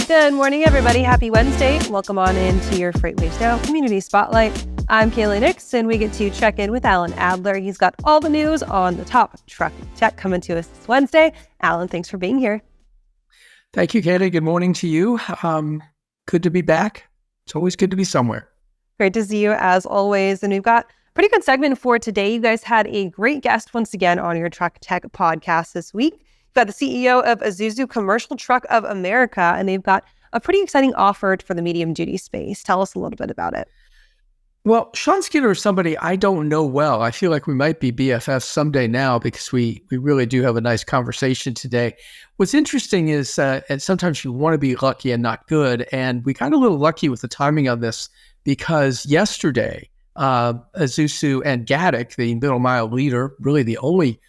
Good morning, everybody. Happy Wednesday. Welcome on into your FreightWaves Community Spotlight. I'm Kaylee Nix, and we get to check in with Alan Adler. He's got all the news on the top truck tech coming to us this Wednesday. Alan, thanks for being here. Thank you, Kaylee. Good morning to you. Good to be back. It's always good to be somewhere. Great to see you as always. And we've got a pretty good segment for today. You guys had a great guest once again on your Truck Tech podcast this week. You've got the CEO of Isuzu Commercial Truck of America, and they've got a pretty exciting offer for the medium duty space. Tell us a little bit about it. Well, Sean Skinner is somebody I don't know well. I feel like we might be BFFs someday now because we really do have a nice conversation today. What's interesting is, and sometimes you want to be lucky and not good, and we got a little lucky with the timing of this because yesterday, Isuzu and Gatik, the middle mile leader, really the only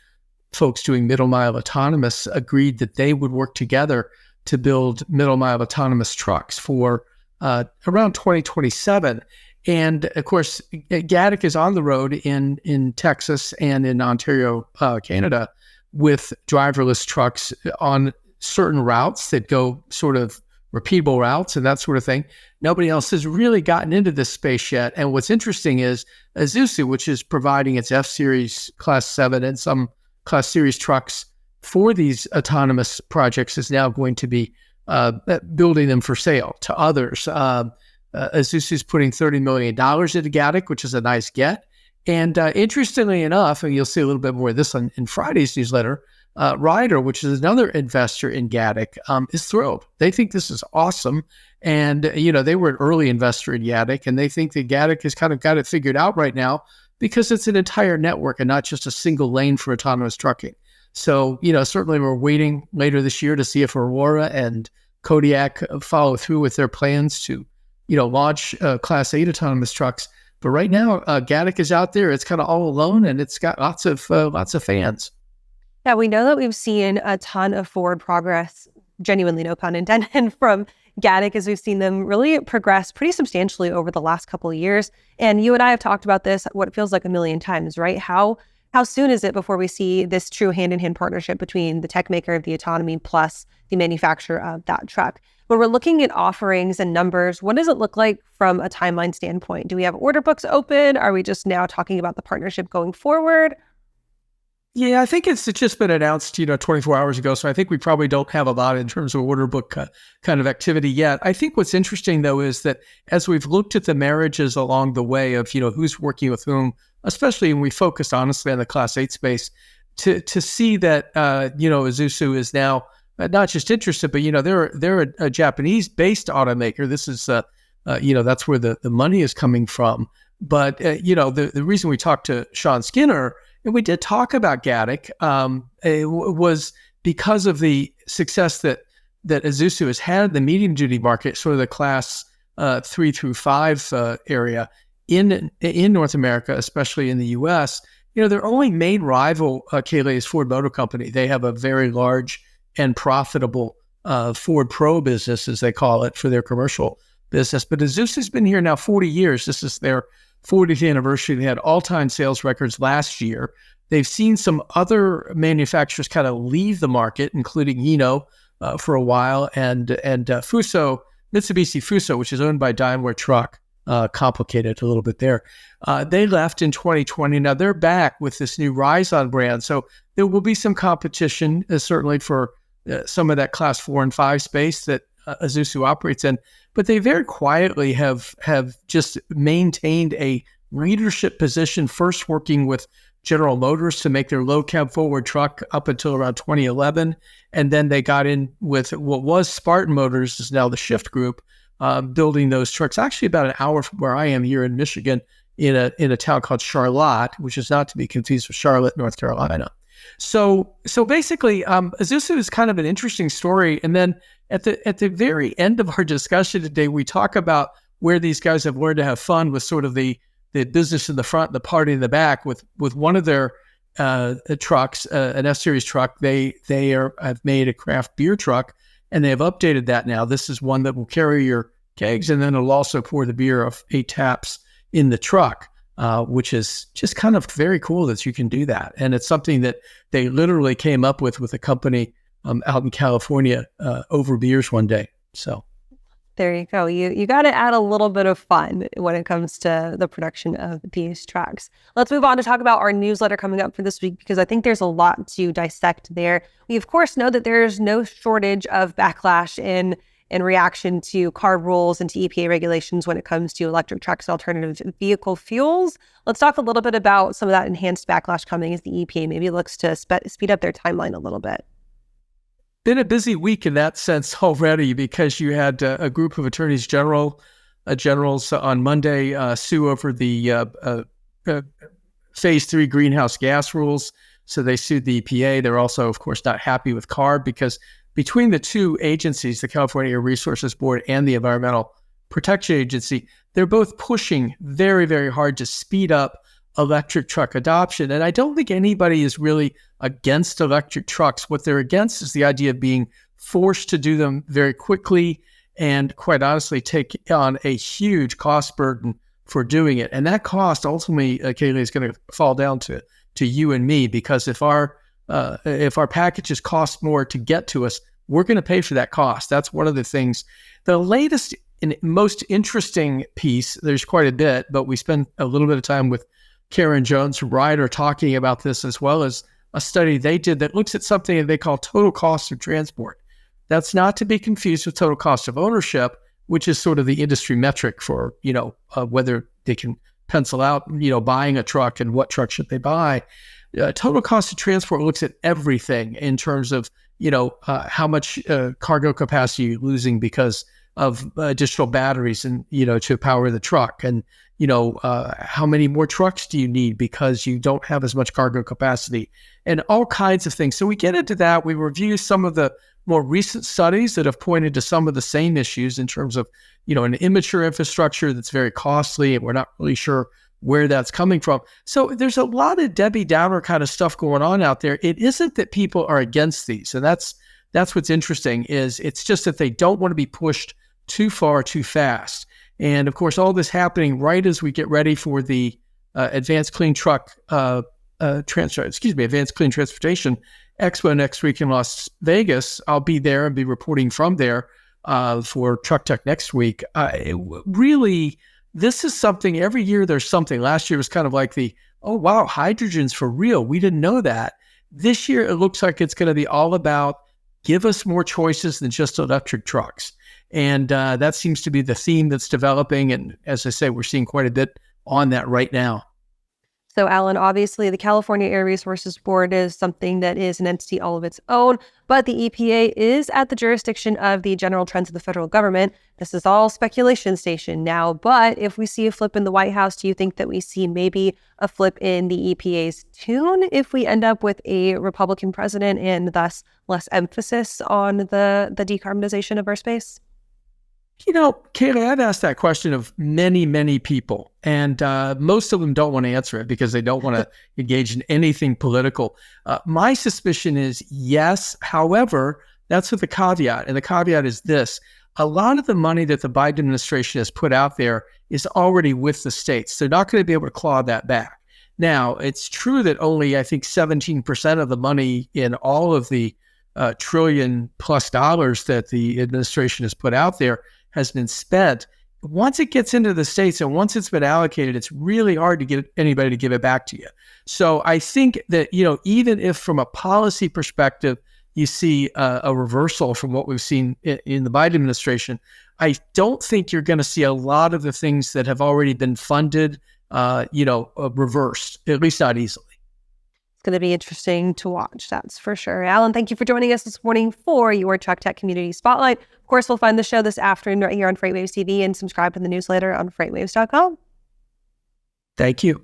folks doing middle mile autonomous, agreed that they would work together to build middle mile autonomous trucks for around 2027. And of course, Gatik is on the road in Texas and in Ontario, Canada, with driverless trucks on certain routes that go sort of repeatable routes and that sort of thing. Nobody else has really gotten into this space yet. And what's interesting is Isuzu, which is providing its F-Series Class 7 and some Class Series trucks for these autonomous projects, is now going to be building them for sale to others. Isuzu is putting $30 million into Gatik, which is a nice get. And interestingly enough, and you'll see a little bit more of this in Friday's newsletter, Ryder, which is another investor in Gatik, is thrilled. They think this is awesome. And, they were an early investor in Gatik, and they think that Gatik has kind of got it figured out right now because it's an entire network and not just a single lane for autonomous trucking. So, certainly we're waiting later this year to see if Aurora and Kodiak follow through with their plans to launch Class 8 autonomous trucks. But right now, Gatik is out there. It's kind of all alone, and it's got lots of fans. Yeah, we know that we've seen a ton of forward progress, genuinely no pun intended, from Gatik as we've seen them really progress pretty substantially over the last couple of years. And you and I have talked about this, what it feels like a million times, right? How soon is it before we see this true hand-in-hand partnership between the tech maker of the autonomy plus the manufacturer of that truck? When we're looking at offerings and numbers, what does it look like from a timeline standpoint? Do we have order books open? Are we just now talking about the partnership going forward? Yeah, I think it's just been announced, 24 hours ago. So I think we probably don't have a lot in terms of order book kind of activity yet. I think what's interesting, though, is that as we've looked at the marriages along the way of, who's working with whom, especially when we focus honestly on the Class 8 space, to see that, Isuzu is now not just interested, but, they're a Japanese-based automaker. This is, that's where the money is coming from. But, the reason we talked to Sean Skinner, and we did talk about Gatik, it was because of the success that Isuzu has had in the medium-duty market, sort of the Class 3 through 5 area in North America, especially in the U.S. Their only main rival, Kaylee, is Ford Motor Company. They have a very large and profitable Ford Pro business, as they call it, for their commercial business. But Isuzu's been here now 40 years. This is their 40th anniversary. They had all-time sales records last year. They've seen some other manufacturers kind of leave the market, including Hino for a while, and Fuso, Mitsubishi Fuso, which is owned by Daimler Truck. Complicated a little bit there. They left in 2020. Now they're back with this new Rizon brand. So there will be some competition, certainly for some of that Class 4 and 5 space that Isuzu operates in. But they very quietly have just maintained a leadership position, first working with General Motors to make their low cab forward truck up until around 2011. And then they got in with what was Spartan Motors, is now the Shift Group, building those trucks actually about an hour from where I am here in Michigan in a town called Charlotte, which is not to be confused with Charlotte, North Carolina. So basically, Isuzu is kind of an interesting story. And then at the very end of our discussion today, we talk about where these guys have learned to have fun with sort of the business in the front and the party in the back. With one of their trucks, an F-Series truck, they have made a craft beer truck, and they have updated that now. This is one that will carry your kegs, and then it'll also pour the beer of 8 taps in the truck. Which is just kind of very cool that you can do that. And it's something that they literally came up with a company out in California over beers one day. So There you go. You got to add a little bit of fun when it comes to the production of these trucks. Let's move on to talk about our newsletter coming up for this week, because I think there's a lot to dissect there. We, of course, know that there's no shortage of backlash in reaction to CARB rules and to EPA regulations when it comes to electric trucks and alternative vehicle fuels. Let's talk a little bit about some of that enhanced backlash coming as the EPA maybe looks to speed up their timeline a little bit. Been a busy week in that sense already, because you had a group of attorneys generals on Monday sue over the phase 3 greenhouse gas rules. So they sued the EPA. They're also, of course, not happy with CARB, because between the two agencies, the California Air Resources Board and the Environmental Protection Agency, they're both pushing very, very hard to speed up electric truck adoption. And I don't think anybody is really against electric trucks. What they're against is the idea of being forced to do them very quickly and, quite honestly, take on a huge cost burden for doing it. And that cost ultimately, Kaylee, is going to fall down to you and me, because if our packages cost more to get to us, we're going to pay for that cost. That's one of the things. The latest and most interesting piece, there's quite a bit, but we spend a little bit of time with Karen Jones from Ryder talking about this, as well as a study they did that looks at something that they call total cost of transport. That's not to be confused with total cost of ownership, which is sort of the industry metric for, whether they can pencil out, buying a truck and what truck should they buy. Total cost of transport looks at everything in terms of, how much cargo capacity you're losing because of additional batteries and, to power the truck. And, how many more trucks do you need because you don't have as much cargo capacity, and all kinds of things. So we get into that. We review some of the more recent studies that have pointed to some of the same issues in terms of, an immature infrastructure that's very costly, and we're not really sure where that's coming from. So there's a lot of Debbie Downer kind of stuff going on out there. It isn't that people are against these. And that's what's interesting, is it's just that they don't want to be pushed too far, too fast. And of course, all this happening right as we get ready for the Advanced Clean Transportation Expo next week in Las Vegas. I'll be there and be reporting from there for Truck Tech next week. Really, this is something, every year there's something. Last year was kind of like oh wow, hydrogen's for real. We didn't know that. This year, it looks like it's going to be all about give us more choices than just electric trucks. And that seems to be the theme that's developing. And as I say, we're seeing quite a bit on that right now. So, Alan, obviously, the California Air Resources Board is something that is an entity all of its own, but the EPA is at the jurisdiction of the general trends of the federal government. This is all speculation station now, but if we see a flip in the White House, do you think that we see maybe a flip in the EPA's tune if we end up with a Republican president and thus less emphasis on the decarbonization of our space? Kaylee, I've asked that question of many, many people, and most of them don't want to answer it because they don't want to engage in anything political. My suspicion is yes. However, that's with a caveat, and the caveat is this. A lot of the money that the Biden administration has put out there is already with the states. They're not going to be able to claw that back. Now, it's true that only, I think, 17% of the money in all of the $1 trillion+ that the administration has put out there has been spent. Once it gets into the states and once it's been allocated, it's really hard to get anybody to give it back to you. So I think that, even if from a policy perspective, you see a reversal from what we've seen in the Biden administration, I don't think you're going to see a lot of the things that have already been funded, reversed, at least not easily. It's going to be interesting to watch, that's for sure. Alan, thank you for joining us this morning for your Truck Tech Community Spotlight. Of course, we'll find the show this afternoon right here on FreightWaves TV, and subscribe to the newsletter on FreightWaves.com. Thank you.